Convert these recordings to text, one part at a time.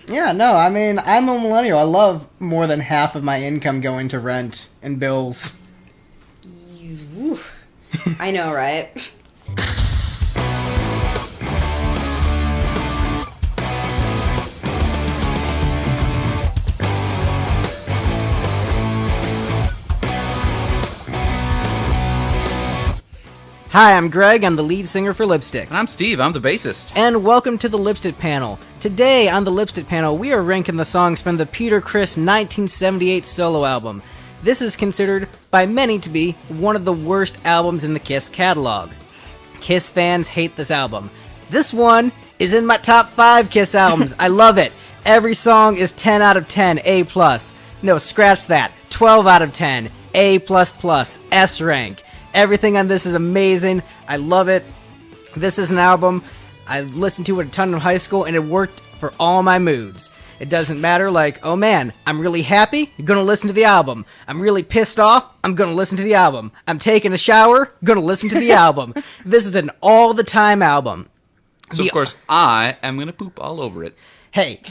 Yeah, no, I mean, I'm a millennial. I love more than half of my income going to rent and bills. Woo. I know, right? Hi, I'm Greg. I'm the lead singer for Lipstick. And I'm Steve. I'm the bassist. And welcome to the Lipstick panel. Today on the Lipstick panel, we are ranking the songs from the Peter Criss 1978 solo album. This is considered by many to be one of the worst albums in the Kiss catalog. Kiss fans hate this album. This one is in my top 5 Kiss albums. I love it. Every song is 10 out of 10, A+. No, scratch that. 12 out of 10, A++, S rank. Everything on this is amazing. I love it. This is an album I listened to at a ton in high school, and it worked for all my moods. It doesn't matter, like, oh man, I'm really happy, you're gonna listen to the album. I'm really pissed off, I'm gonna listen to the album. I'm taking a shower, gonna listen to the album. This is an all-the-time album. So, of course, I am gonna poop all over it. Hey,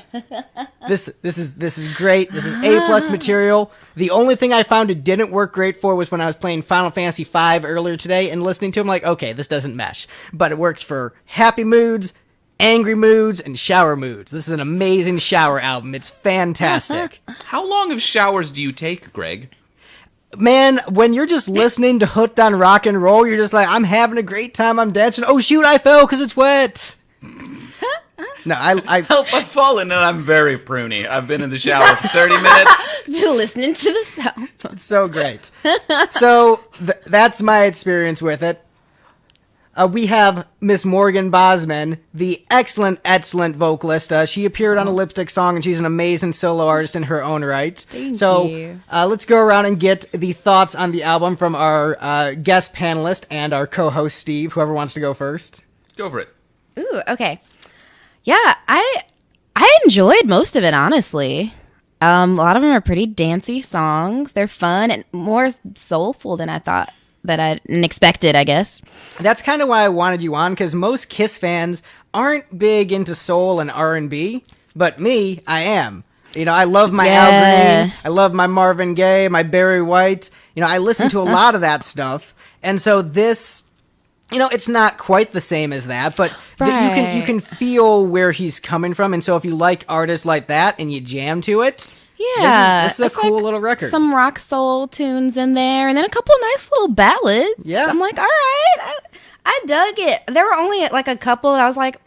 this is great. This is A+ material. The only thing I found it didn't work great for was when I was playing Final Fantasy V earlier today and listening to them like, okay, this doesn't mesh. But it works for happy moods, angry moods, and shower moods. This is an amazing shower album. It's fantastic. How long of showers do you take, Greg? Man, when you're just listening to Hooked on Rock and Roll, you're just like, I'm having a great time, I'm dancing. Oh shoot, I fell because it's wet. No, I help, I've fallen and I'm very pruny. I've been in the shower for 30 minutes. Been listening to the sound. It's so great. So that's my experience with it. We have Miss Morgan Bosman, the excellent vocalist. She appeared on a Lipstick song, and she's an amazing solo artist in her own right. Thank you. Let's go around and get the thoughts on the album from our guest panelist and our co-host, Steve. Whoever wants to go first. Go for it. Ooh, okay. Yeah, I enjoyed most of it, honestly. A lot of them are pretty dancey songs. They're fun and more soulful than I thought that I expected, I guess. That's kind of why I wanted you on, because most Kiss fans aren't big into soul and R&B, but me, I am. You know, I love my Al Green, I love my Marvin Gaye, my Barry White. You know, I listen to a lot of that stuff, and so this... You know, it's not quite the same as that, but right. you can feel where he's coming from, and so if you like artists like that and you jam to it, this is a cool little record. Some rock soul tunes in there, and then a couple nice little ballads. Yeah, I'm like, all right, I dug it. There were only like a couple that I was like,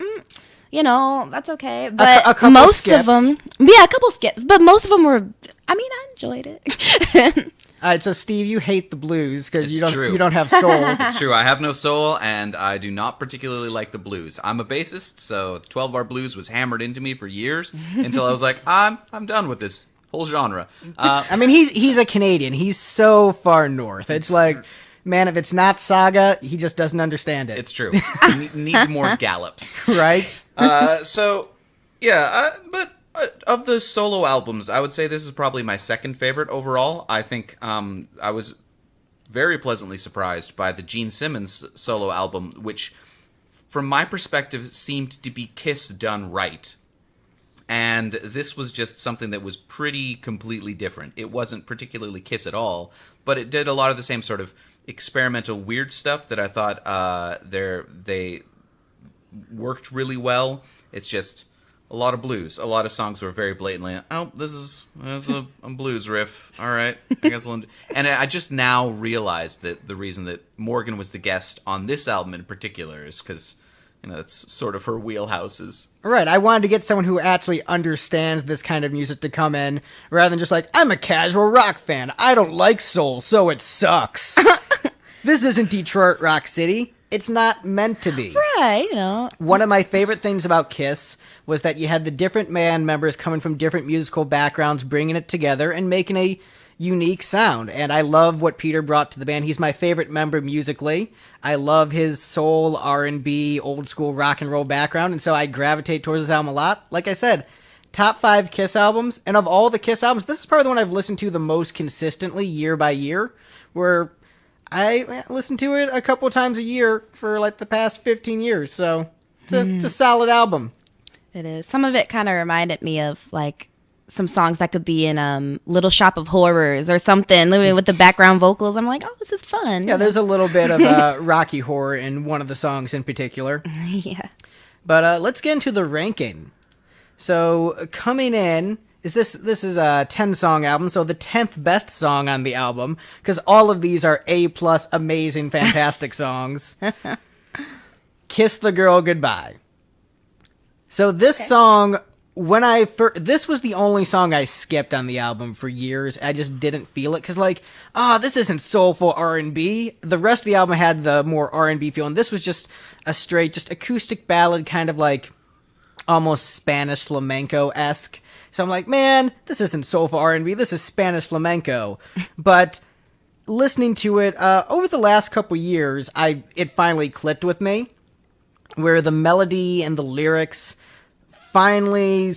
you know, that's okay. But a couple most skips. of them, yeah, a couple skips, but most of them were. I mean, I enjoyed it. All right, so Steve, you hate the blues because true. you don't have soul. It's true. I have no soul, and I do not particularly like the blues. I'm a bassist, so the 12-bar blues was hammered into me for years until I was like, I'm done with this whole genre. I mean, he's a Canadian. He's so far north. It's like, man, if it's not Saga, he just doesn't understand it. It's true. He needs more gallops. Right? So, yeah, but... of the solo albums, I would say this is probably my second favorite overall. I think I was very pleasantly surprised by the Gene Simmons solo album, which, from my perspective, seemed to be Kiss done right. And this was just something that was pretty completely different. It wasn't particularly Kiss at all, but it did a lot of the same sort of experimental weird stuff that I thought they worked really well. It's just... a lot of blues. A lot of songs were very blatantly, oh, this is a blues riff. All right, I guess I'll... And I just now realized that the reason that Morgan was the guest on this album in particular is because, you know, that's sort of her wheelhouses. Right, I wanted to get someone who actually understands this kind of music to come in, rather than just like, I'm a casual rock fan. I don't like soul, so it sucks. This isn't Detroit Rock City. It's not meant to be. Right, you know. One of my favorite things about Kiss was that you had the different band members coming from different musical backgrounds, bringing it together and making a unique sound. And I love what Peter brought to the band. He's my favorite member musically. I love his soul, R&B, old school rock and roll background, and so I gravitate towards this album a lot. Like I said, top 5 Kiss albums, and of all the Kiss albums, this is probably the one I've listened to the most consistently year by year, where I listen to it a couple times a year for like the past 15 years, so it's a solid album. It is. Some of it kind of reminded me of like some songs that could be in Little Shop of Horrors or something. With the background vocals, I'm like, oh, this is fun. Yeah, there's a little bit of Rocky Horror in one of the songs in particular. Yeah. But let's get into the ranking. So coming in this is a 10-song album, so the 10th best song on the album, because all of these are A+ amazing, fantastic songs. Kiss the Girl Goodbye. So this song, this was the only song I skipped on the album for years. I just didn't feel it, because this isn't soulful R&B. The rest of the album had the more R&B feel, and this was just a straight, just acoustic ballad, kind of like almost Spanish flamenco-esque. So I'm like, man, this isn't soulful R&B, this is Spanish flamenco. But listening to it, over the last couple years, it finally clicked with me, where the melody and the lyrics finally,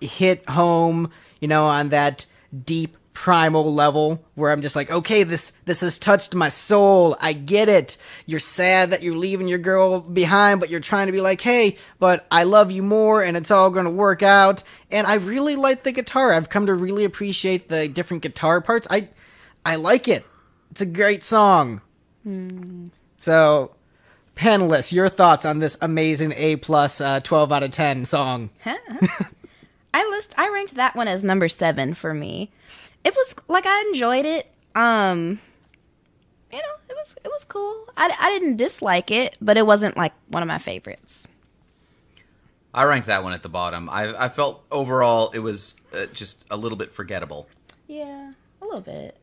hit home, on that deep primal level where I'm just like, okay, this has touched my soul. I get it. You're sad that you're leaving your girl behind, but you're trying to be like, hey, but I love you more and it's all going to work out. And I really like the guitar. I've come to really appreciate the different guitar parts. I like it. It's a great song. So, panelists, your thoughts on this amazing A+ 12 out of 10 song? I ranked that one as number 7 for me. It was like I enjoyed it. It was cool. I didn't dislike it, but it wasn't like one of my favorites. I ranked that one at the bottom. I felt overall it was just a little bit forgettable. Yeah, a little bit.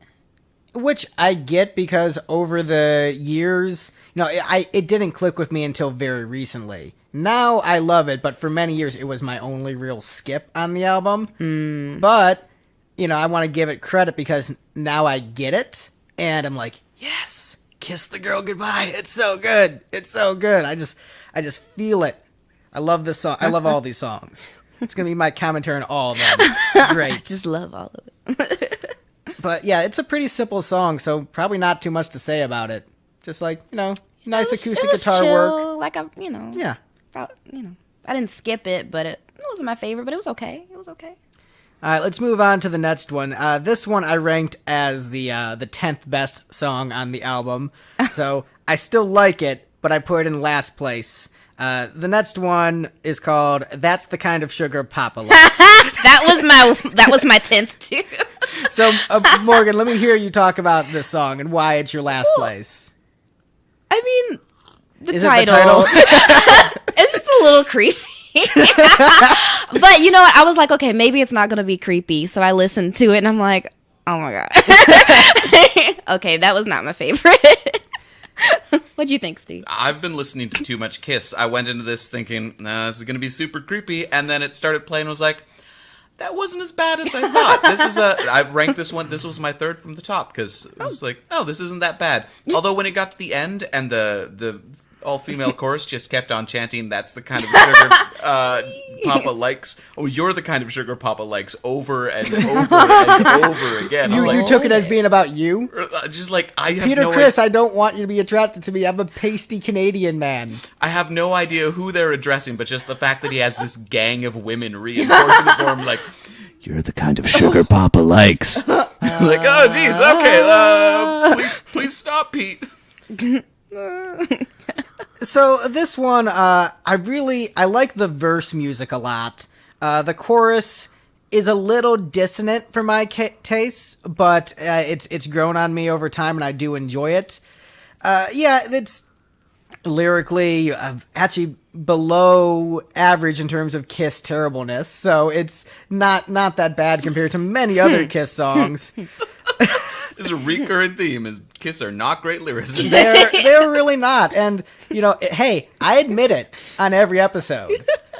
Which I get, because over the years, it didn't click with me until very recently. Now I love it, but for many years it was my only real skip on the album. But I want to give it credit because now I get it, and I'm like, yes, Kiss the Girl Goodbye. It's so good. It's so good. I just feel it. I love this song. I love all these songs. It's going to be my commentary on all of them. It's great. I just love all of it. But yeah, it's a pretty simple song, so probably not too much to say about it. Just like, nice acoustic guitar chill, work. Like Yeah. I didn't skip it, but it wasn't my favorite, but it was okay. It was okay. All right, let's move on to the next one. This one I ranked as the 10th best song on the album. So I still like it, but I put it in last place. The next one is called "That's the Kind of Sugar Papa Likes." that was my 10th too. So Morgan, let me hear you talk about this song and why it's your last place. I mean, the Is title. it the title? It's just a little creepy. But you know what? I was like, okay, maybe it's not going to be creepy. So I listened to it and I'm like, oh my God. Okay, that was not my favorite. What'd you think, Steve? I've been listening to too much Kiss. I went into this thinking, nah, this is going to be super creepy. And then it started playing and was like, that wasn't as bad as I thought. I ranked this one. This was my third from the top because it was like, oh, this isn't that bad. Although when it got to the end and the all-female chorus just kept on chanting, that's the kind of sugar Papa likes. Oh, you're the kind of sugar Papa likes, over and over and over again. You took it as being about you? Just like, I have Peter no Criss, I don't want you to be attracted to me. I'm a pasty Canadian man. I have no idea who they're addressing, but just the fact that he has this gang of women reinforcing it for him, like, you're the kind of sugar Papa likes. Like, oh, geez, okay, please stop, Pete. So this one, I like the verse music a lot. The chorus is a little dissonant for my tastes, but it's grown on me over time, and I do enjoy it. It's lyrically actually below average in terms of Kiss terribleness, so it's not that bad compared to many other Kiss songs. There's a recurring theme is Kiss are not great lyricists. They're really not. And, hey, I admit it on every episode.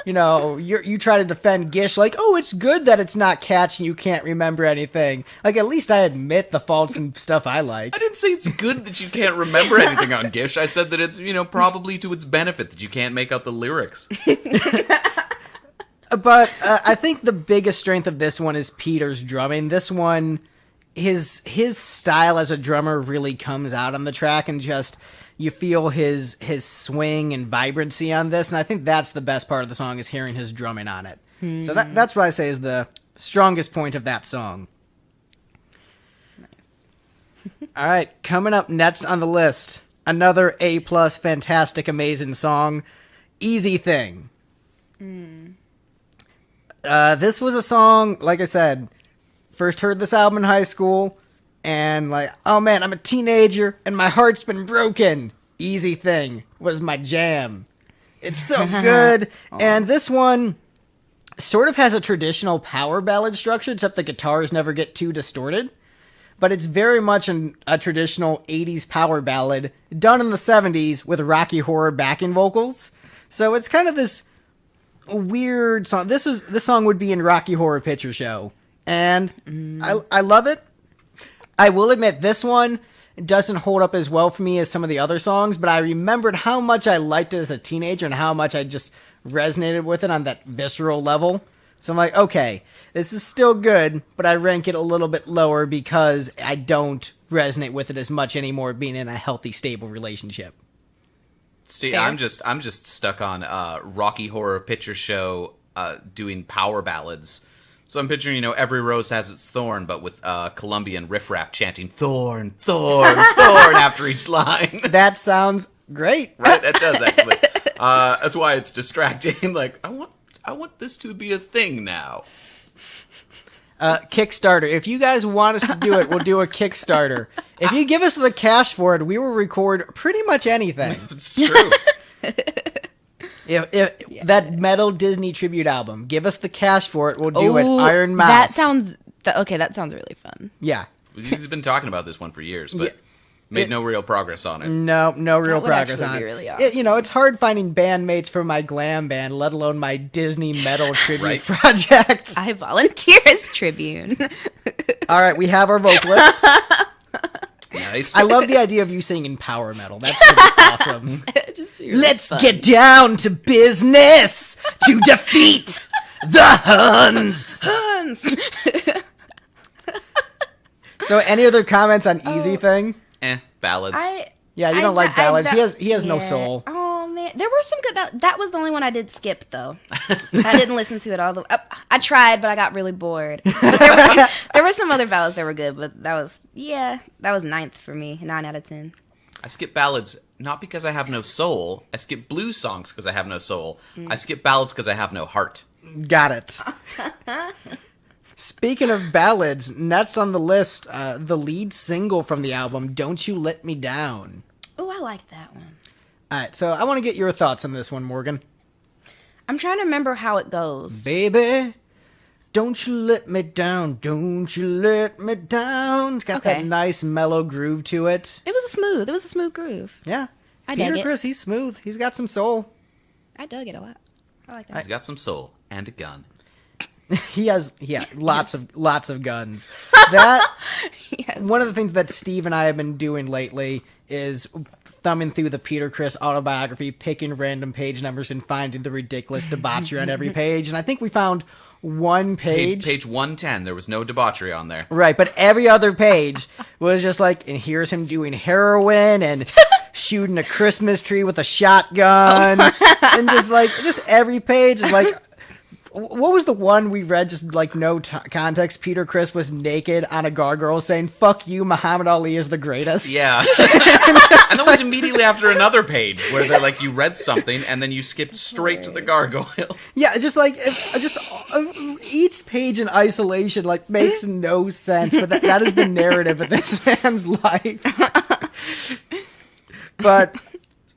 You try to defend Gish like, oh, it's good that it's not catchy and you can't remember anything. Like, at least I admit the faults and stuff I like. I didn't say it's good that you can't remember anything on Gish. I said that it's, probably to its benefit that you can't make out the lyrics. But I think the biggest strength of this one is Peter's drumming. This one, his style as a drummer really comes out on the track, and just, you feel his swing and vibrancy on this, and I think that's the best part of the song is hearing his drumming on it. So that's what I say is the strongest point of that song. All right, coming up next on the list, another A+, fantastic, amazing song, Easy Thing. This was a song, like I said, first heard this album in high school, and like, oh man, I'm a teenager, and my heart's been broken. Easy Thing was my jam. It's so good, and this one sort of has a traditional power ballad structure, except the guitars never get too distorted. But it's very much a traditional 80s power ballad done in the 70s with Rocky Horror backing vocals. So it's kind of this weird song. This song would be in Rocky Horror Picture Show. And I love it. I will admit this one doesn't hold up as well for me as some of the other songs, but I remembered how much I liked it as a teenager and how much I just resonated with it on that visceral level. So I'm like, okay, this is still good, but I rank it a little bit lower because I don't resonate with it as much anymore being in a healthy, stable relationship. Steve, I'm just stuck on Rocky Horror Picture Show doing power ballads. So I'm picturing, Every Rose Has Its Thorn, but with Colombian riffraff chanting Thorn, Thorn, Thorn after each line. That sounds great. Right? That does, actually. That's why it's distracting. Like, I want this to be a thing now. Kickstarter. If you guys want us to do it, we'll do a Kickstarter. If you give us the cash for it, we will record pretty much anything. It's true. If that metal Disney tribute album, give us the cash for it, we'll do it. Iron Mouse. That sounds really fun. Yeah. He's been talking about this one for years, but made no real progress on it. No real progress actually on be it. really awesome. It's hard finding bandmates for my glam band, let alone my Disney metal tribute Right. project. I volunteer as Tribune. All right, we have our vocalist. Nice. I love the idea of you singing power metal. That's pretty awesome. Just be really Let's fun. get down to business to defeat the Huns. So, any other comments on Easy Thing? Ballads. Yeah, you don't like ballads. He has no soul. Oh man, there were some good ballads. That was the only one I did skip though. I didn't listen to it all the. I tried, but I got really bored. But there were some other ballads that were good, but that was 9th for me, 9 out of 10. I skip ballads not because I have no soul. I skip blues songs because I have no soul. I skip ballads because I have no heart. Got it. Speaking of ballads, next on the list, the lead single from the album, Don't You Let Me Down. Oh, I like that one. All right, so I want to get your thoughts on this one, Morgan. I'm trying to remember how it goes. Baby, don't you let me down, don't you let me down. It's got that nice mellow groove to it. It was a smooth groove. Yeah. I dug Peter it. Criss, he's smooth. He's got some soul. I dug it a lot. I like that. He's got some soul and a gun. He has lots of guns. That one of the things that Steve and I have been doing lately is thumbing through the Peter Criss autobiography, picking random page numbers and finding the ridiculous debauchery on every page. And I think we found one page. Page 110, there was no debauchery on there. Right, but every other page was just like, and here's him doing heroin and shooting a Christmas tree with a shotgun. And just every page is like, what was the one we read, just like no context? Peter Criss was naked on a gargoyle saying, fuck you, Muhammad Ali is the greatest. Yeah. And that was immediately after another page where they're like, you read something and then you skipped straight to the gargoyle. Yeah, each page in isolation makes no sense, but that is the narrative of this man's life. But,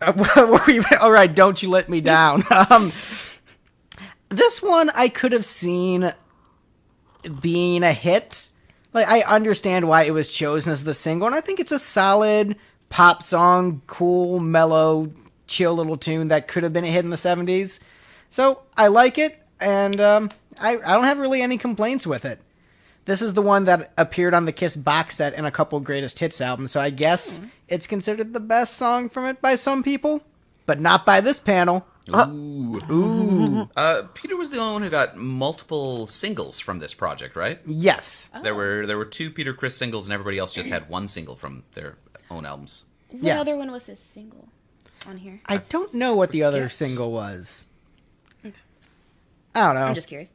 all right, Don't You Let Me Down. This one I could have seen being a hit. I understand why it was chosen as the single, and I think it's a solid pop song, cool, mellow, chill little tune that could have been a hit in the 70s. So I like it, and I don't have really any complaints with it. This is the one that appeared on the Kiss box set and a couple greatest hits albums, so I guess it's considered the best song from it by some people, but not by this panel. Ooh. Peter was the only one who got multiple singles from this project, right? Yes. There were 2 Peter Criss singles, and everybody else just had one single from their own albums. What Yeah. other one was his single on here? I don't know what the other forget. single was. I don't know. I'm just curious.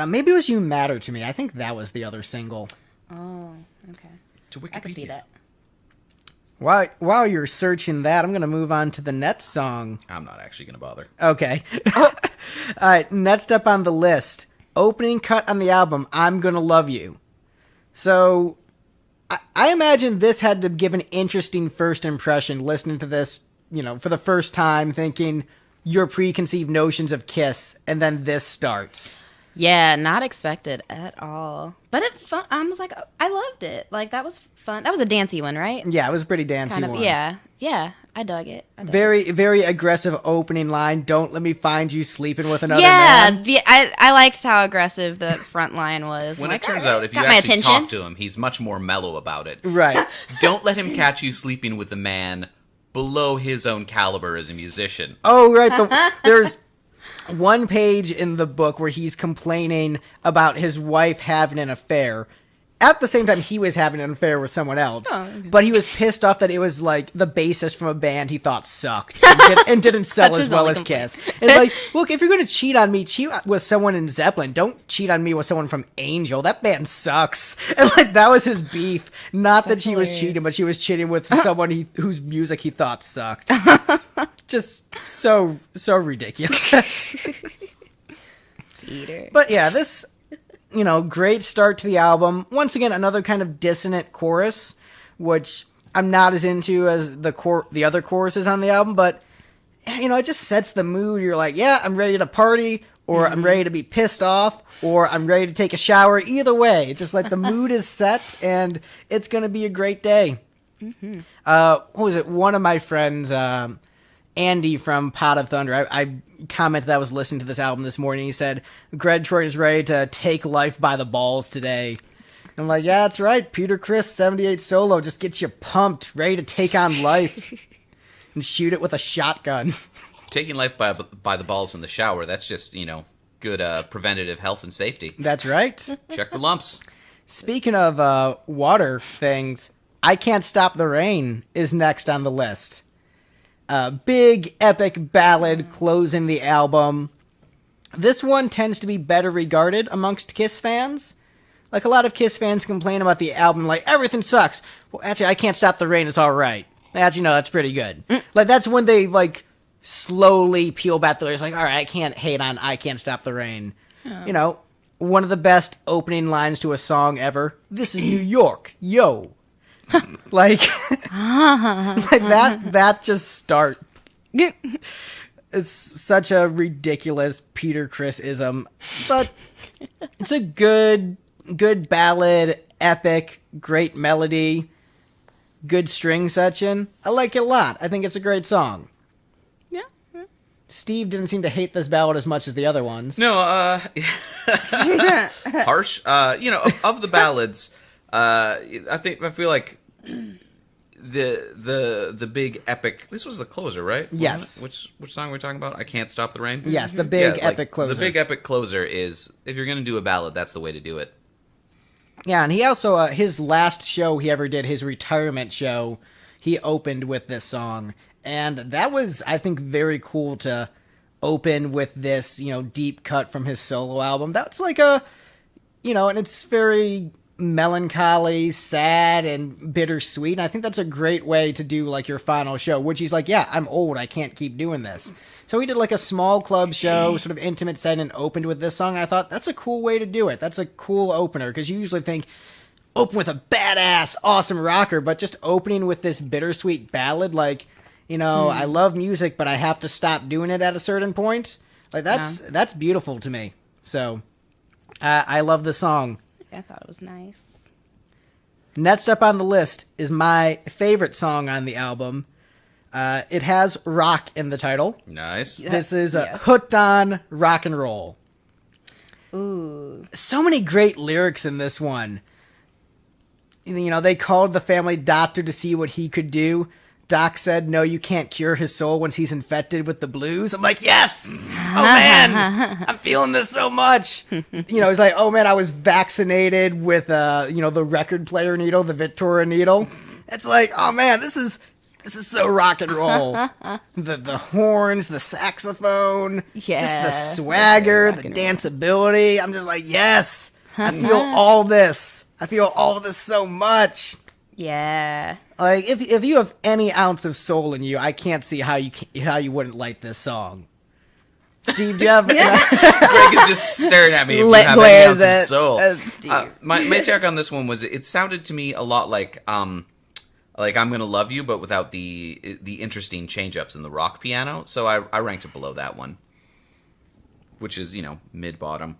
Maybe it was You Matter to Me. I think that was the other single. Oh, okay. To Wikipedia. I can see that. While you're searching that, I'm going to move on to the next song. I'm not actually going to bother. Okay. All right, next up on the list, opening cut on the album, I'm Gonna Love You. So, I imagine this had to give an interesting first impression, listening to this, for the first time, thinking your preconceived notions of Kiss, and then this starts. Yeah, not expected at all. But I was like, I loved it. Like, that was fun. That was a dancey one, right? Yeah, it was a pretty dancey Kind of, one. yeah. I dug it. Very, very aggressive opening line. Don't let me find you sleeping with another Yeah, man. I liked how aggressive the front line was. When I'm it like, turns all right, out, if you got my actually attention. talk to him, he's much more mellow about it. Right. Don't let him catch you sleeping with a man below his own caliber as a musician. Oh, right. There's one page in the book where he's complaining about his wife having an affair. At the same time, he was having an affair with someone else. Oh. But he was pissed off that it was like the bassist from a band he thought sucked and didn't sell That's as his well only as complaint. Kiss. It's like, look, if you're going to cheat on me, cheat with someone in Zeppelin. Don't cheat on me with someone from Angel. That band sucks. And like that was his beef. Not that That's she was hilarious. cheating, but she was cheating with someone whose music he thought sucked. Just so ridiculous. Peter. But yeah, this, great start to the album. Once again, another kind of dissonant chorus, which I'm not as into as the other choruses on the album, but, it just sets the mood. You're like, yeah, I'm ready to party, or I'm ready to be pissed off, or I'm ready to take a shower. Either way, it's just like the mood is set, and it's going to be a great day. What was it? One of my friends, Andy from Pot of Thunder, I commented that I was listening to this album this morning. He said, Greg Troy is ready to take life by the balls today. I'm like, yeah, that's right. Peter Criss, 78 solo, just gets you pumped, ready to take on life and shoot it with a shotgun. Taking life by the balls in the shower, that's just, good preventative health and safety. That's right. Check for lumps. Speaking of water things, I Can't Stop the Rain is next on the list. Big, epic ballad closing the album. This one tends to be better regarded amongst Kiss fans. Like, a lot of Kiss fans complain about the album, like, everything sucks. Well, actually, I Can't Stop the Rain is alright. Actually, no, that's pretty good. Like, that's when they, like, slowly peel back the layers, like, alright, I can't hate on I Can't Stop the Rain. One of the best opening lines to a song ever. This is New York. Yo. Like that just start. It's such a ridiculous Peter Criss-ism, but it's a good ballad, epic, great melody, good string section. I like it a lot. I think it's a great song. Yeah. Steve didn't seem to hate this ballad as much as the other ones. No, harsh. Of the ballads, I feel like the big epic. This was the closer, right? Yes. Which song are we talking about? I Can't Stop the Rain. Yes, the big epic closer. The big epic closer is, if you're gonna do a ballad, that's the way to do it. Yeah, and he also, his last show he ever did, his retirement show, he opened with this song. And that was, I think, very cool to open with this, deep cut from his solo album. That's like and it's very melancholy, sad, and bittersweet. And I think that's a great way to do, like, your final show, which he's like, yeah, I'm old, I can't keep doing this. So he did, like, a small club show, sort of intimate setting, and opened with this song. I thought, that's a cool way to do it. That's a cool opener, because you usually think, open with a badass, awesome rocker, but just opening with this bittersweet ballad, like, I love music, but I have to stop doing it at a certain point. Like, that's beautiful to me. So, I love the song. I thought it was nice. Next up on the list is my favorite song on the album. It has rock in the title. Nice. This is Yes. Hooked on Rock and Roll. Ooh. So many great lyrics in this one. They called the family doctor to see what he could do. Doc said, no, you can't cure his soul once he's infected with the blues. I'm like, yes! Oh, man! I'm feeling this so much! He's like, oh, man, I was vaccinated with, the record player needle, the Victoria needle. It's like, oh, man, this is This is so rock and roll. The horns, the saxophone, just the swagger, the danceability. I'm just like, yes, I feel all this. I feel all of this so much. Yeah. Like, if you have any ounce of soul in you, I can't see how you wouldn't like this song. Steve, do you have... Greg is just staring at me if you have any ounce of soul. Steve. My take on this one was it sounded to me a lot like I'm Gonna Love You, but without the interesting change-ups in the rock piano. So I ranked it below that one, which is, mid-bottom.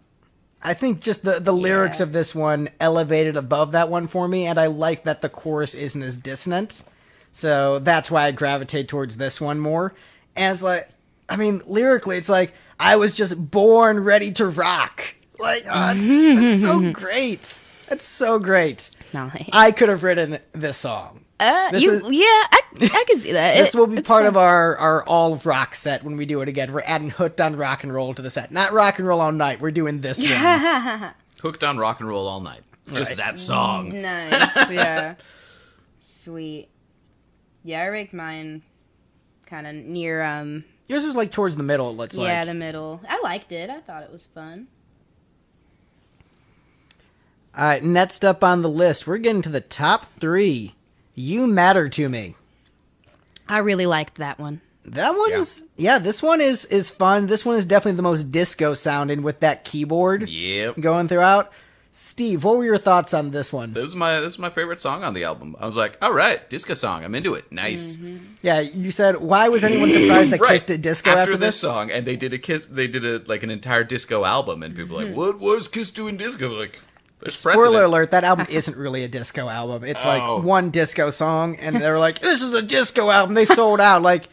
I think just the lyrics of this one elevated above that one for me, and I like that the chorus isn't as dissonant. So that's why I gravitate towards this one more. And it's like, I mean, lyrically, it's like, I was just born ready to rock. Like, it's so great. It's so great. Nice. I could have written this song. I can see that. This will be part of our all rock set when we do it again. We're adding Hooked on Rock and Roll to the set. Not Rock and Roll All Night. We're doing this one. Hooked on Rock and Roll All Night. Just that song. Nice. Yeah. Sweet. Yeah, I ranked mine kind of near, Yours was like towards the middle, it looks like. yeah, the middle. I liked it. I thought it was fun. All right, next up on the list, we're getting to the top 3. You Matter to Me. I really liked that one. That one's... Yeah, this one is fun. This one is definitely the most disco sounding with that keyboard going throughout. Steve, what were your thoughts on this one? This is my favorite song on the album. I was like, all right, disco song. I'm into it. Nice. Mm-hmm. Yeah, you said, why was anyone surprised that Kiss did disco after this song? And they did an entire disco album, and people were like, what was Kiss doing disco? Like, there's Spoiler precedent. alert, that album isn't really a disco album. It's like one disco song, and they were like, this is a disco album. They sold out. Like,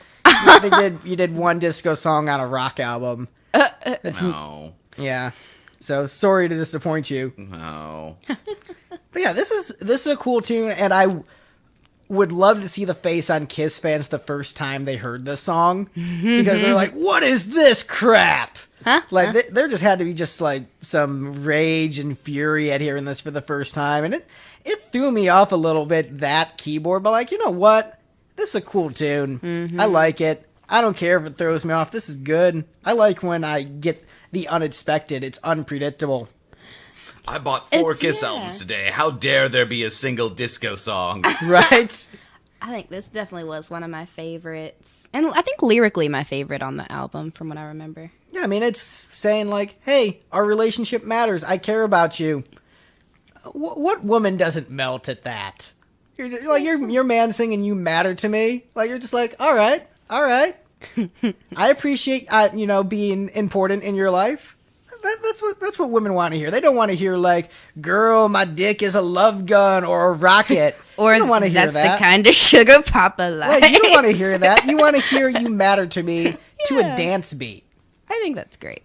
you did one disco song on a rock album. No. Yeah. So, sorry to disappoint you. No. But yeah, this is a cool tune, and I would love to see the face on Kiss fans the first time they heard this song. Because they're like, what is this crap? Huh? Like, there just had to be just, like, some rage and fury at hearing this for the first time. And it threw me off a little bit, that keyboard. But, like, you know what? This is a cool tune. Mm-hmm. I like it. I don't care if it throws me off. This is good. I like when I get the unexpected. It's unpredictable. I bought 4 Kiss albums today. How dare there be a single disco song? Right? I think this definitely was one of my favorites. And I think lyrically my favorite on the album, from what I remember. Yeah, I mean, it's saying, like, hey, our relationship matters. I care about you. What woman doesn't melt at that? You're just, like, your man singing "You Matter to Me." Like, you're just like, all right. I appreciate being important in your life. That's what women want to hear. They don't want to hear like, "Girl, my dick is a love gun" or a rocket. Or you don't want to hear that's that. the kind of sugar papa likes. Like, you don't want to hear that. You want to hear "You Matter to Me" to a dance beat. I think that's great.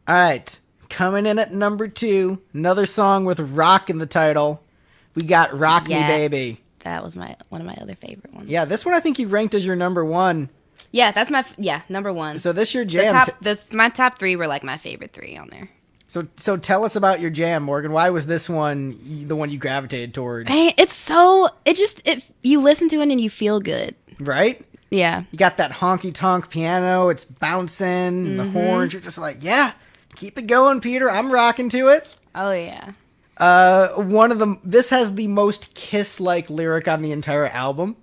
All right, coming in at number 2, another song with rock in the title. We got "Rock Me, Baby." That was one of my other favorite ones. Yeah, this one I think you ranked as your number 1. Yeah, that's number 1. So this your jam. My top 3 were like my favorite 3 on there. So tell us about your jam, Morgan. Why was this one the one you gravitated towards? Hey, you listen to it and you feel good. Right? Yeah. You got that honky tonk piano. It's bouncing. The horns. You're just like, yeah, keep it going, Peter. I'm rocking to it. Oh yeah. This has the most Kiss-like lyric on the entire album.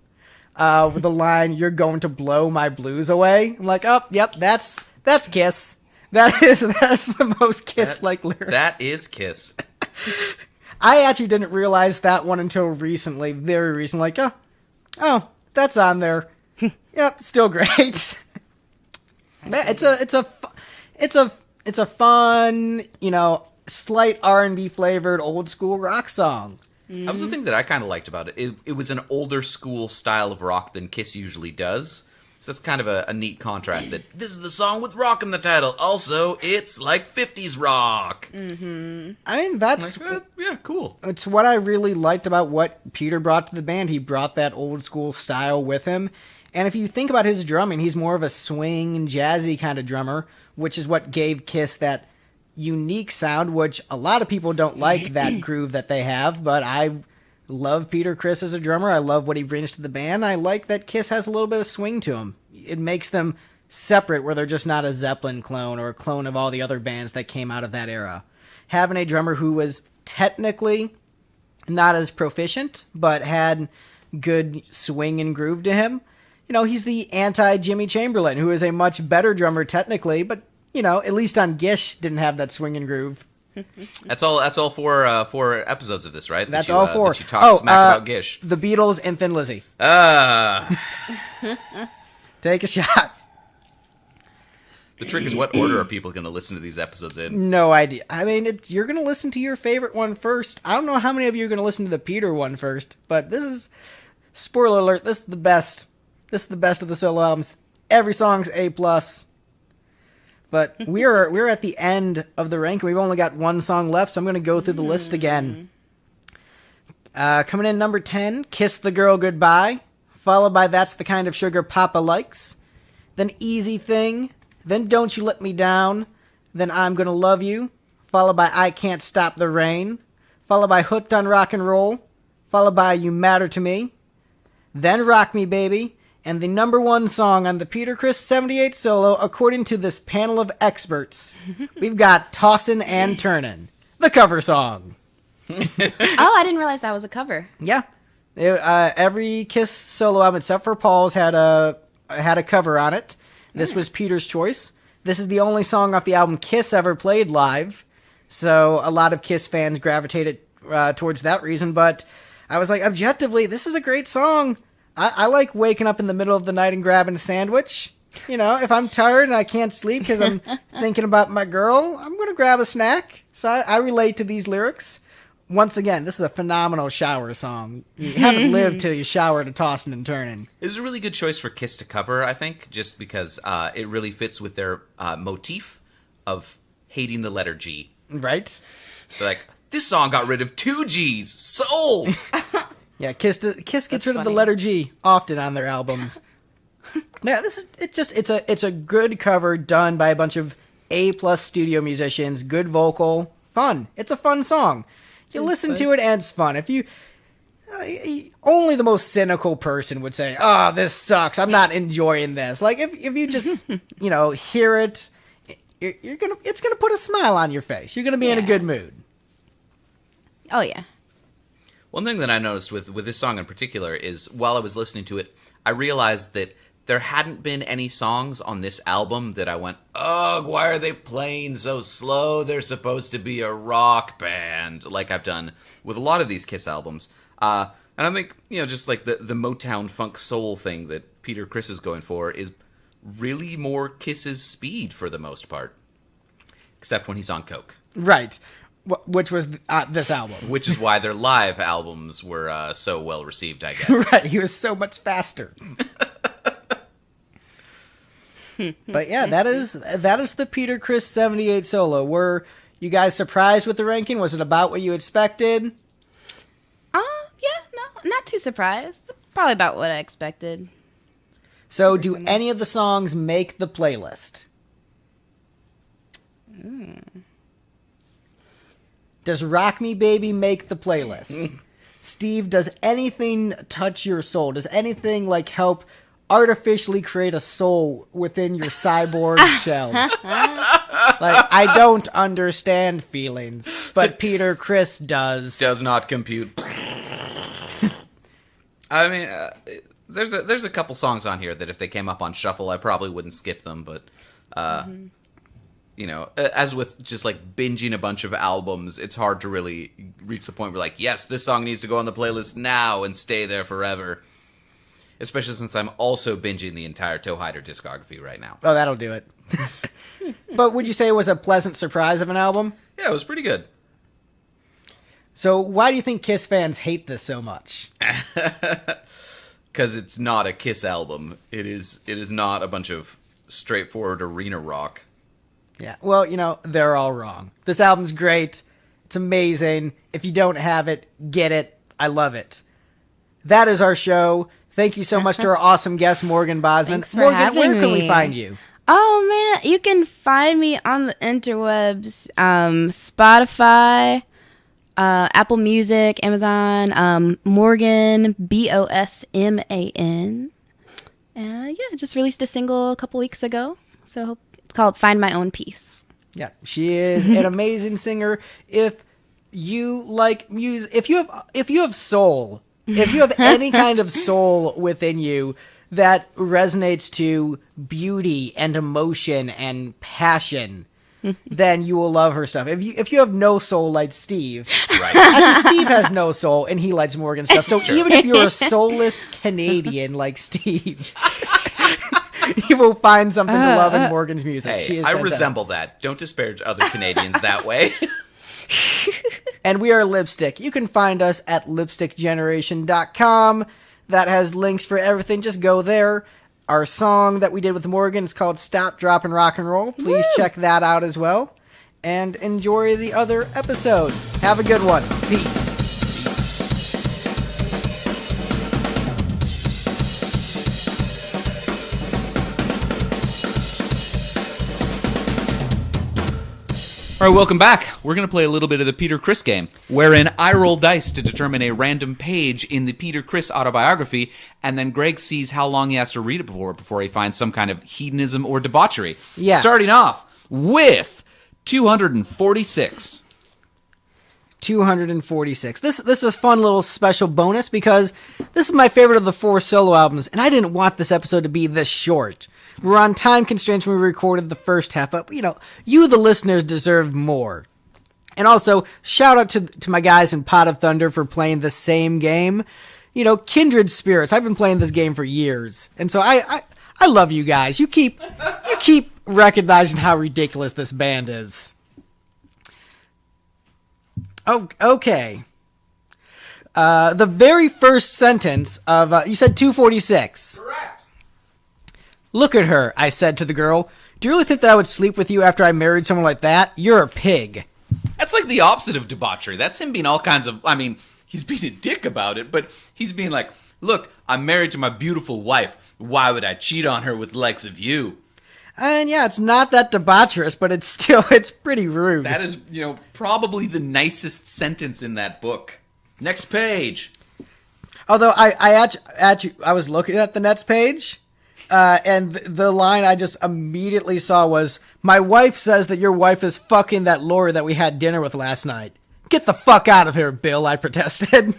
With the line, "You're going to blow my blues away." I'm like, oh, yep, that's Kiss. That's the most Kiss-like lyric. That is Kiss. I actually didn't realize that one until recently, very recently. Like, oh, that's on there. Yep, still great. It's a fun, slight R&B flavored old school rock song. That was the thing that I kind of liked about it. It was an older school style of rock than Kiss usually does. So that's kind of a neat contrast that this is the song with rock in the title. Also, it's like 50s rock. Mm-hmm. I mean, that's... Like, yeah, cool. It's what I really liked about what Peter brought to the band. He brought that old school style with him. And if you think about his drumming, he's more of a swing and jazzy kind of drummer, which is what gave Kiss that unique sound, which a lot of people don't like that groove that they have, but I love Peter Criss as a drummer. I love what he brings to the band. I like that Kiss has a little bit of swing to him. It makes them separate, where they're just not a Zeppelin clone or a clone of all the other bands that came out of that era. Having a drummer who was technically not as proficient, but had good swing and groove to him. You know, he's the anti-Jimmy Chamberlain, who is a much better drummer technically, but, you know, at least on Gish, didn't have that swing and groove. That's all four episodes of this, right? That's all four. That you talk smack about Gish. The Beatles and Thin Lizzy. Take a shot. The trick is, what order are people going to listen to these episodes in? No idea. I mean, you're going to listen to your favorite one first. I don't know how many of you are going to listen to the Peter one first, but this is, spoiler alert, this is the best. This is the best of the solo albums. Every song's A+. But we're at the end of the ranking. We've only got one song left, so I'm going to go through the list again. Coming in number 10, Kiss the Girl Goodbye, followed by That's the Kind of Sugar Papa Likes, then Easy Thing, then Don't You Let Me Down, then I'm Gonna Love You, followed by I Can't Stop the Rain, followed by Hooked on Rock and Roll, followed by You Matter to Me, then Rock Me Baby, and the number one song on the Peter Criss 78 solo, according to this panel of experts, we've got Tossin' and Turnin', the cover song. Oh, I didn't realize that was a cover. Yeah. Every Kiss solo album, except for Paul's, had a cover on it. This was Peter's choice. This is the only song off the album Kiss ever played live, so a lot of Kiss fans gravitated towards that reason, but I was like, objectively, this is a great song. I like waking up in the middle of the night and grabbing a sandwich. You know, if I'm tired and I can't sleep because I'm thinking about my girl, I'm going to grab a snack. So I relate to these lyrics. Once again, this is a phenomenal shower song. You haven't lived till you shower to Tossin' and Turnin'. It's a really good choice for Kiss to cover, I think, just because it really fits with their motif of hating the letter G. Right? They're like, this song got rid of 2 G's. Sold! Yeah, Kiss gets rid of the letter G often on their albums. Yeah, it's a good cover done by a bunch of A+ studio musicians, good vocal, fun. It's a fun song. You listen to it and it's fun. If you only the most cynical person would say, "Oh, this sucks. I'm not enjoying this." Like if you just, hear it, it's going to put a smile on your face. You're going to be in a good mood. Oh yeah. One thing that I noticed with this song in particular is, while I was listening to it, I realized that there hadn't been any songs on this album that I went, ugh, why are they playing so slow? They're supposed to be a rock band, like I've done with a lot of these Kiss albums. And I think, just like the Motown funk soul thing that Peter Criss is going for is really more Kiss's speed for the most part. Except when he's on coke. Right. Which was this album. Which is why their live albums were so well received, I guess. Right, he was so much faster. But yeah, that is the Peter Criss 78 solo. Were you guys surprised with the ranking? Was it about what you expected? Yeah, no, not too surprised. It's probably about what I expected. So do any of the songs make the playlist? Does Rock Me Baby make the playlist? Steve, does anything touch your soul? Does anything help artificially create a soul within your cyborg shell? I don't understand feelings, but Peter Criss does. Does not compute. I mean, there's a couple songs on here that if they came up on shuffle, I probably wouldn't skip them, but as with just binging a bunch of albums, it's hard to really reach the point where yes, this song needs to go on the playlist now and stay there forever. Especially since I'm also binging the entire Toe Hider discography right now. Oh, that'll do it. But would you say it was a pleasant surprise of an album? Yeah, it was pretty good. So why do you think Kiss fans hate this so much? Because it's not a Kiss album. It is not a bunch of straightforward arena rock. Yeah, well, they're all wrong. This album's great. It's amazing. If you don't have it, get it. I love it. That is our show. Thank you so much to our awesome guest, Morgan Bosman. Thanks for having where can me. we find you? Oh, man, you can find me on the interwebs, Spotify, Apple Music, Amazon, Morgan Bosman. Just released a single a couple weeks ago. So it's called "Find My Own Peace." Yeah, she is an amazing singer. If you like music, if you have soul, if you have any kind of soul within you that resonates to beauty and emotion and passion, then you will love her stuff. If you have no soul like Steve, Right. actually Steve has no soul and he likes Morgan stuff. So even if you're a soulless Canadian like Steve, you will find something to love in Morgan's music. Hey, She is I fantastic. resemble that. Don't disparage other Canadians that way. And we are Lipstick. You can find us at lipstickgeneration.com. That has links for everything. Just go there. Our song that we did with Morgan is called Stop, Drop, and Rock and Roll. Please check that out as well. And enjoy the other episodes. Have a good one. Peace. All right, welcome back. We're going to play a little bit of the Peter Criss game, wherein I roll dice to determine a random page in the Peter Criss autobiography, and then Greg sees how long he has to read it before he finds some kind of hedonism or debauchery. Yeah. Starting off with 246. 246. This is a fun little special bonus because this is my favorite of the 4 solo albums, and I didn't want this episode to be this short. We're on time constraints when we recorded the first half, but, you, the listeners, deserve more. And also, shout out to my guys in Pot of Thunder for playing the same game. Kindred spirits. I've been playing this game for years, and so I love you guys. You keep recognizing how ridiculous this band is. Oh, okay. The very first sentence of, you said 246. Correct. Look at her, I said to the girl. Do you really think that I would sleep with you after I married someone like that? You're a pig. That's like the opposite of debauchery. That's him being all kinds of, he's being a dick about it, but he's being like, look, I'm married to my beautiful wife. Why would I cheat on her with the likes of you? And yeah, it's not that debaucherous, but it's pretty rude. That is, probably the nicest sentence in that book. Next page. Although I was looking at the next page, and the line I just immediately saw was, my wife says that your wife is fucking that lawyer that we had dinner with last night. Get the fuck out of here, Bill, I protested.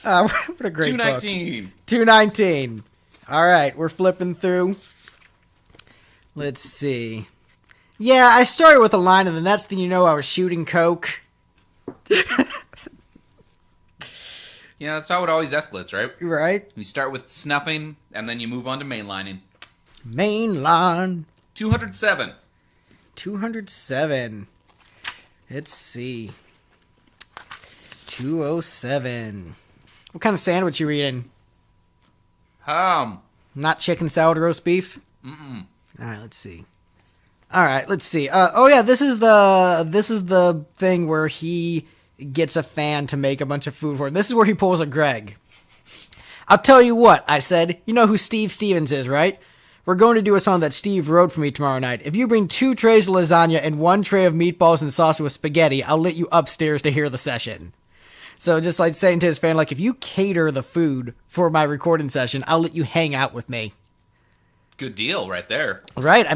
What a great 219. book. 219. All right, we're flipping through. Let's see. Yeah, I started with a line, and the next thing you know, I was shooting coke. That's how it always escalates, right? Right? You start with snuffing, and then you move on to mainlining. Mainline. 207. 207. Let's see. 207. What kind of sandwich you eating? Not chicken salad roast beef? Mm-mm. All right, let's see. This is the thing where he gets a fan to make a bunch of food for him. This is where he pulls a Greg. I'll tell you what, I said. You know who Steve Stevens is, right? We're going to do a song that Steve wrote for me tomorrow night. If you bring 2 trays of lasagna and 1 tray of meatballs and sauce with spaghetti, I'll let you upstairs to hear the session. So just like saying to his fan, if you cater the food for my recording session, I'll let you hang out with me. Good deal right there. Right?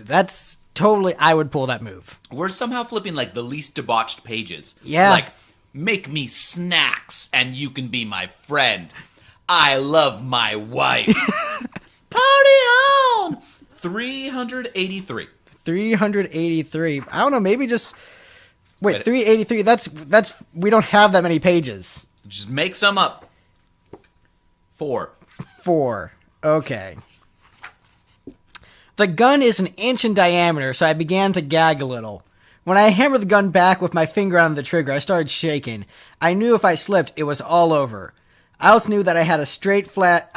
That's totally, I would pull that move. We're somehow flipping the least debauched pages. Yeah. Make me snacks and you can be my friend. I love my wife. Party on! 383. 383. I don't know, maybe just... Wait, 383, that's we don't have that many pages. Just make some up. 4. Okay. The gun is an inch in diameter, so I began to gag a little. When I hammered the gun back with my finger on the trigger, I started shaking. I knew if I slipped, it was all over. I also knew that I had straight flathead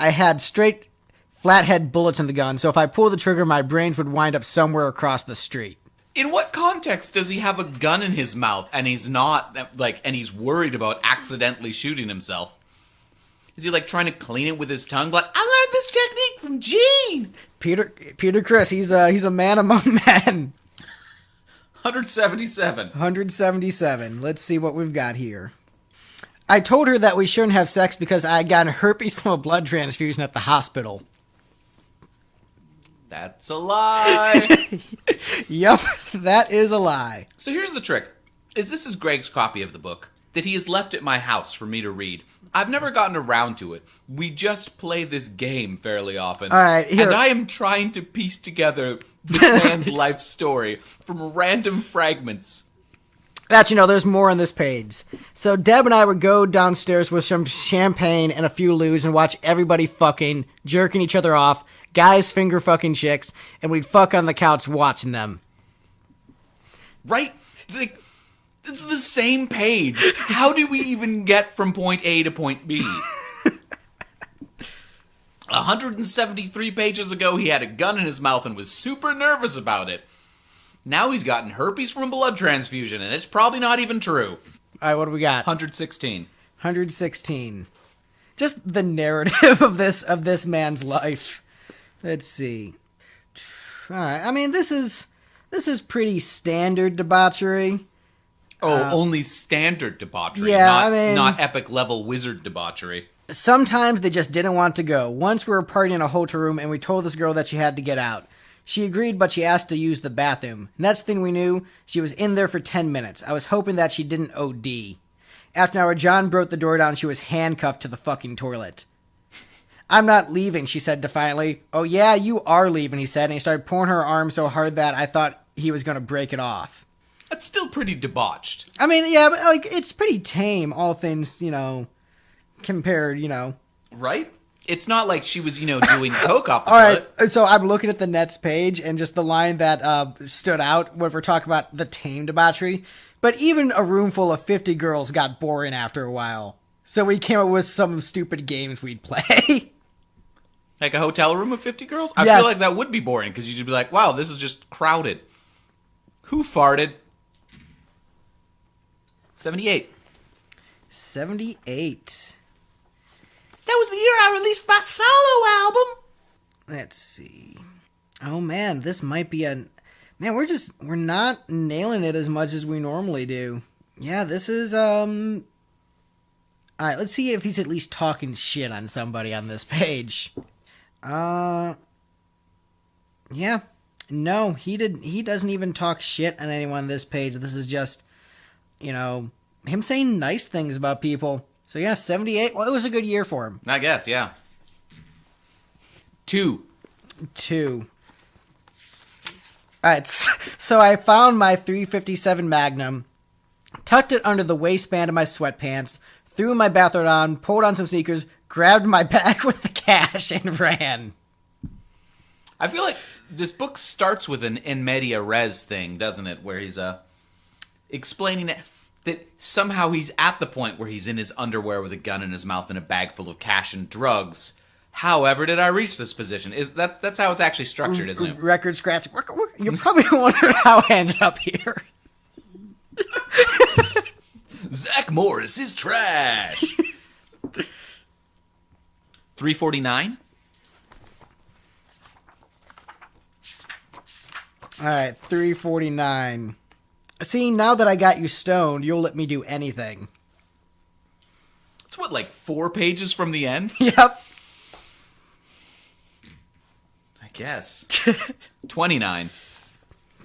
bullets in the gun, so if I pulled the trigger, my brains would wind up somewhere across the street. In what context does he have a gun in his mouth and he's not, and he's worried about accidentally shooting himself? Is he, trying to clean it with his tongue? I learned this technique from Gene! Peter Criss, he's a man among men. 177. 177. Let's see what we've got here. I told her that we shouldn't have sex because I had gotten herpes from a blood transfusion at the hospital. That's a lie. Yup, that is a lie. So here's the trick. This is Greg's copy of the book that he has left at my house for me to read. I've never gotten around to it. We just play this game fairly often. All right, here. And I am trying to piece together this man's life story from random fragments. Actually, no, there's more on this page. So Deb and I would go downstairs with some champagne and a few loos and watch everybody fucking, jerking each other off, guys finger fucking chicks, and we'd fuck on the couch watching them. Right? Like, it's the same page. How do we even get from point A to point B? 173 pages ago, he had a gun in his mouth and was super nervous about it. Now he's gotten herpes from a blood transfusion, and it's probably not even true. All right, what do we got? 116. 116. Just the narrative of this man's life. Let's see. All right, I mean, this is pretty standard debauchery. Oh, only standard debauchery, yeah, not epic level wizard debauchery. Sometimes they just didn't want to go. Once we were partying in a hotel room and we told this girl that she had to get out. She agreed, but she asked to use the bathroom. Next thing we knew, she was in there for 10 minutes. I was hoping that she didn't OD. After an hour, John broke the door down and she was handcuffed to the fucking toilet. I'm not leaving, she said defiantly. Oh yeah, you are leaving, he said, and he started pulling her arm so hard that I thought he was going to break it off. That's still pretty debauched. I mean, yeah, but like, it's pretty tame, all things, compared, Right? It's not like she was, doing coke off the All toilet. right, so I'm looking at the Nets page, and just the line that stood out when we're talking about the tame debauchery. But even a room full of 50 girls got boring after a while. So we came up with some stupid games we'd play. Like a hotel room of 50 girls? I Yes. feel like that would be boring, because you'd be like, wow, this is just crowded. Who farted? 78. 78. That was the year I released my solo album. Let's see. Oh man, this might be man, we're not nailing it as much as we normally do. Yeah, this is alright, let's see if he's at least talking shit on somebody on this page. Yeah. No, he doesn't even talk shit on anyone on this page. This is just, him saying nice things about people. So yeah, 78. Well, it was a good year for him. I guess, yeah. 2. Alright, so I found my .357 Magnum, tucked it under the waistband of my sweatpants, threw my bathrobe on, pulled on some sneakers, grabbed my bag with the cash, and ran. I feel like this book starts with an in media res thing, doesn't it? Where he's explaining that somehow he's at the point where he's in his underwear with a gun in his mouth and a bag full of cash and drugs. However did I reach this position? That's how it's actually structured, isn't it? Record scratch. You're probably wondering how I ended up here. Zach Morris is trash. 349. Alright, 349. See, now that I got you stoned, you'll let me do anything. It's what, like 4 pages from the end? Yep. I guess. 29.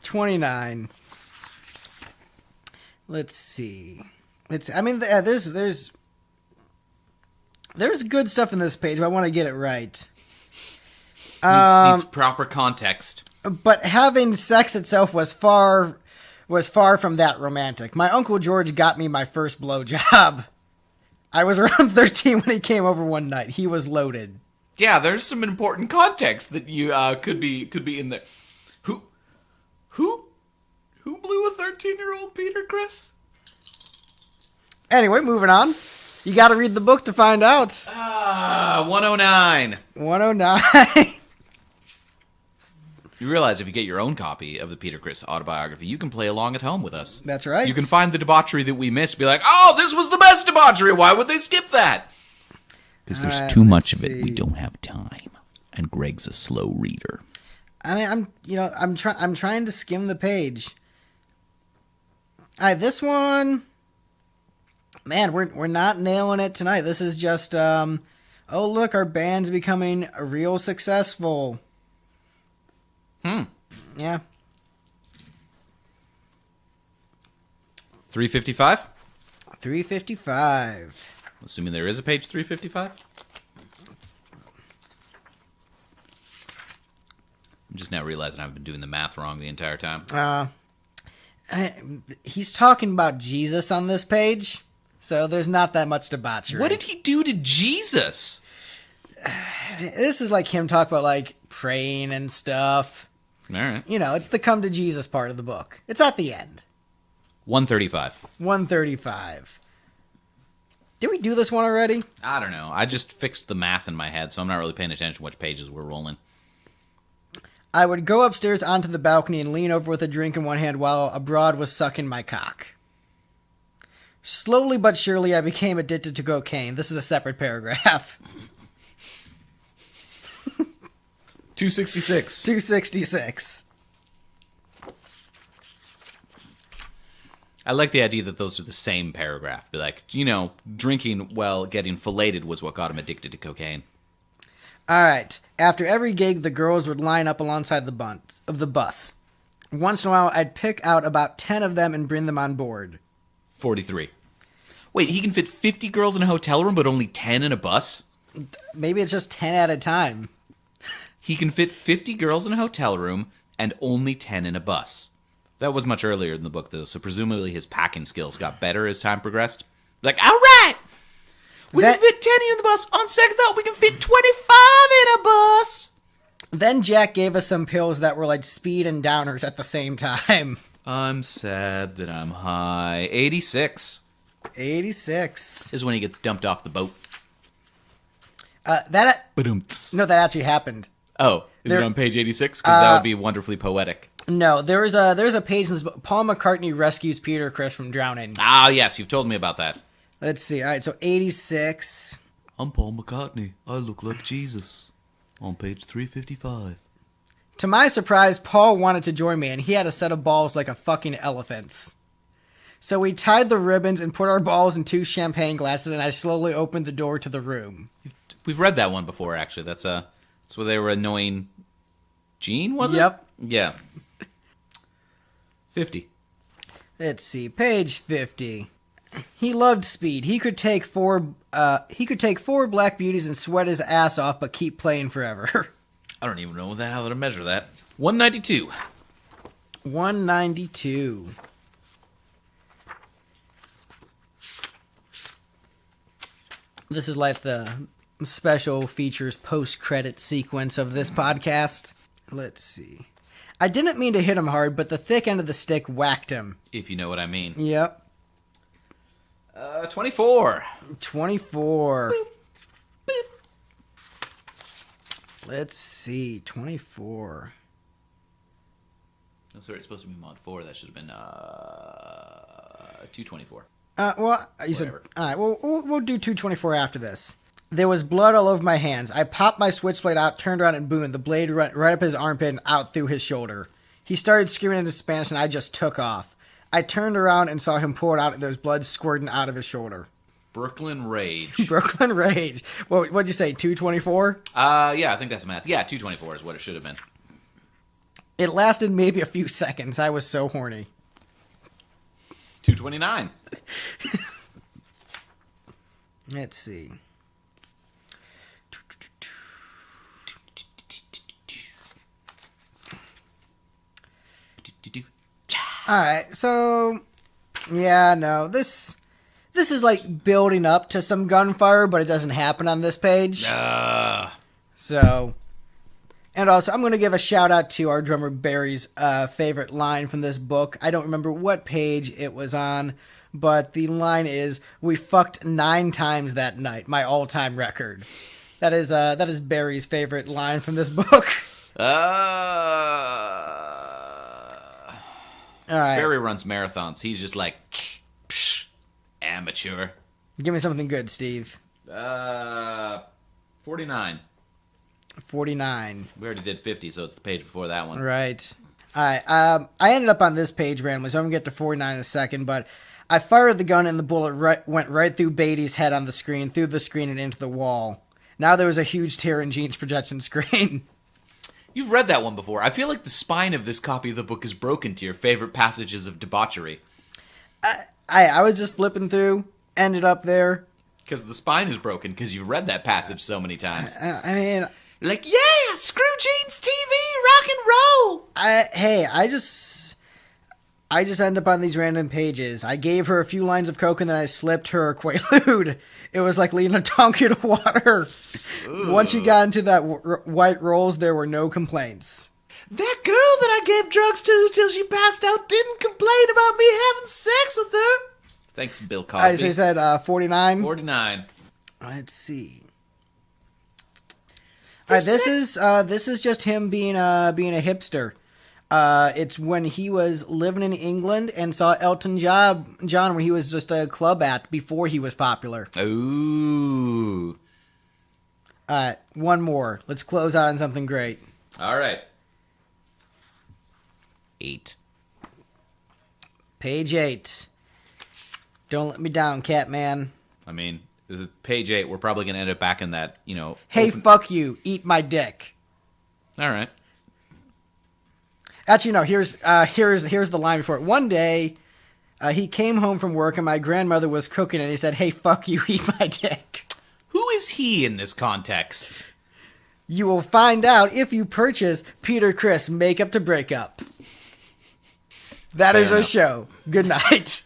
29. Let's see. There's good stuff in this page, but I want to get it right. Needs proper context. But having sex itself was far from that romantic. My Uncle George got me my first blowjob. I was around 13 when he came over one night. He was loaded. Yeah, there's some important context that you could be in there. Who blew a 13-year-old Peter Criss? Anyway, moving on. You got to read the book to find out. 109. 109. You realize if you get your own copy of the Peter Criss autobiography, you can play along at home with us. That's right. You can find the debauchery that we missed, be like, oh, this was the best debauchery. Why would they skip that? Because there's too much of it. We don't have time. And Greg's a slow reader. I mean, I'm trying to skim the page. All right, this one, man, we're not nailing it tonight. This is just, oh look, our band's becoming real successful. Yeah. 355? 355. Assuming there is a page 355? I'm just now realizing I've been doing the math wrong the entire time. He's talking about Jesus on this page, so there's not that much debauchery. What did he do to Jesus? This is like him talking about, like, praying and stuff. All right. You know, it's the come to Jesus part of the book. It's at the end. 135. 135. Did we do this one already? I don't know. I just fixed the math in my head, so I'm not really paying attention to which pages we're rolling. I would go upstairs onto the balcony and lean over with a drink in one hand while a broad was sucking my cock. Slowly but surely, I became addicted to cocaine. This is a separate paragraph. 266. 266. I like the idea that those are the same paragraph. Be like, you know, drinking while getting filleted was what got him addicted to cocaine. All right. After every gig, the girls would line up alongside the bus. Once in a while, I'd pick out about 10 of them and bring them on board. 43. Wait, he can fit 50 girls in a hotel room, but only 10 in a bus? Maybe it's just 10 at a time. He can fit 50 girls in a hotel room and only 10 in a bus. That was much earlier in the book, though, so presumably his packing skills got better as time progressed. Like, all right! We can fit 10 in the bus. On second thought, we can fit 25 in a bus. Then Jack gave us some pills that were like speed and downers at the same time. I'm sad that I'm high. 86. 86. This is when he gets dumped off the boat. That actually happened. Oh, is it on page 86? Because that would be wonderfully poetic. No, there's a page in this book. Paul McCartney rescues Peter Criss from drowning. Ah, yes, you've told me about that. Let's see. All right, so 86. I'm Paul McCartney. I look like Jesus. On page 355. To my surprise, Paul wanted to join me, and he had a set of balls like a fucking elephant's. So we tied the ribbons and put our balls in 2 champagne glasses, and I slowly opened the door to the room. We've read that one before, actually. That's where they were annoying Gene, was it? Yep. Yeah. 50. Let's see, page 50. He loved speed. He could take 4 black beauties and sweat his ass off, but keep playing forever. I don't even know how to measure that. 192. 192. This is like the special features post-credit sequence of this podcast. Let's see. I didn't mean to hit him hard, but the thick end of the stick whacked him. If you know what I mean. Yep. 24. 24. Boop. Boop. Let's see. 24. No, sorry, it's supposed to be mod 4. That should have been 224. Well, you said, all right, we'll do 224 after this. There was blood all over my hands. I popped my switchblade out, turned around, and boom, the blade went right up his armpit and out through his shoulder. He started screaming into Spanish, and I just took off. I turned around and saw him pour it out, and there was blood squirting out of his shoulder. Brooklyn Rage. Brooklyn Rage. What'd you say, 224? Yeah, I think that's math. Yeah, 224 is what it should have been. It lasted maybe a few seconds. I was so horny. 229. Let's see. Alright, so yeah, no, this is like building up to some gunfire, but it doesn't happen on this page. So, and also, I'm going to give a shout out to our drummer Barry's favorite line from this book. I don't remember what page it was on, but the line is, "We fucked 9 times that night, my all-time record." That is Barry's favorite line from this book. All right. Barry runs marathons. He's just like, psh, amateur. Give me something good, Steve. 49. 49. We already did 50, so it's the page before that one. Right. All right. I ended up on this page randomly, so I'm going to get to 49 in a second, but I fired the gun and the bullet went right through Beatty's head on the screen, through the screen and into the wall. Now there was a huge tear in Gene's projection screen. You've read that one before. I feel like the spine of this copy of the book is broken to your favorite passages of debauchery. I was just flipping through, ended up there. Because the spine is broken because you've read that passage so many times. I mean... Like, yeah, screw Gene's TV, rock and roll! I just end up on these random pages. I gave her a few lines of coke and then I slipped her a Quaalude. It was like leading a donkey to water. Ooh. Once you got into that white rolls, there were no complaints. That girl that I gave drugs to till she passed out didn't complain about me having sex with her. Thanks, Bill Cosby. As I said, 49. 49. Let's see. All right, this is just him being a hipster. It's when he was living in England and saw Elton John when he was just a club act before he was popular. Ooh. All right, one more. Let's close out on something great. All right. 8. Page 8. Don't let me down, Catman. I mean, page 8, we're probably going to end up back in that, Hey, fuck you. Eat my dick. All right. Actually, no, here's the line before it. One day, he came home from work and my grandmother was cooking and he said, hey, fuck you, eat my dick. Who is he in this context? You will find out if you purchase Peter Criss Makeup to Break Up. That is our show. Good night.